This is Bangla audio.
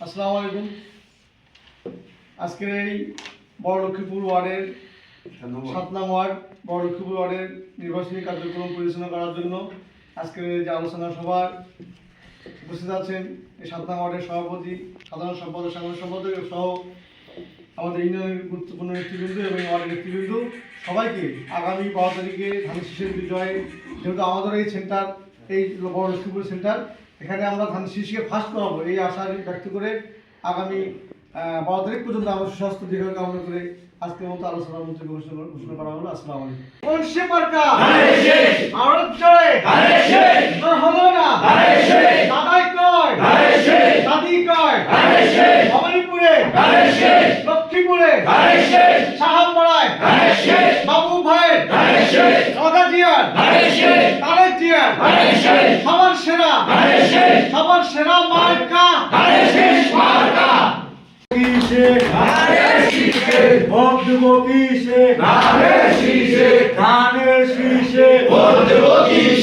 আসসালামু আলাইকুম। আজকের এই বড় লক্ষ্মীপুর ওয়ার্ডের 7 নং ওয়ার্ড বড় লক্ষ্মীপুর ওয়ার্ডের নির্বাচনী কার্যক্রম পরিচালনা করার জন্য আজকের এই যে আলোচনা সভার উপস্থিত আছেন এই 7 নং ওয়ার্ডের সভাপতি, সাধারণ সম্পাদক, সাধারণ সম্পাদক সহ আমাদের ইউনিয়নের গুরুত্বপূর্ণ নেতৃবৃন্দ এবং ওয়ার্ডের নেতৃবৃন্দ সবাইকে আগামী 12 তারিখে ধানের শীষের বিজয়ে, যেহেতু আমাদের এই সেন্টার এই বড় লক্ষ্মীপুর সেন্টার, এখানে আমরা ধানের শীষকে ফার্স্ট করাবো এই আশা ব্যক্ত করে আগামী 12 তারিখ পর্যন্ত আমরা সুস্বাস্থ্য দীর্ঘ কামনা করে আজকের মতো আলোচনার মধ্যে ঘোষণা করা হলো। আসসালামু আলাইকুম। কোনসে পারকা ধানের শীষ ভারত জয় ধানের শীষ তোর হলো না ধানের শীষ দাদাই কয় ধানের শীষ দাদি কয় ধানের শীষ ভবানীপুরে ধানের শীষ লক্ষ্মীপুরে ধানের শীষ সাহাপাড়ায় ধানের শীষ বাবু ভাই ধানের শীষ রগা জিয়ার ধানের শীষ তারেক জিয়ার ধানের শীষ সবার সেরা ধানের শীষ সবার সেরা মার্কা ধানের শীষ মার্কা কিসে ধানের শীষে ভোট দেব কিসে ধানের শীষে ধানের শীষে ভোট দেব কিসে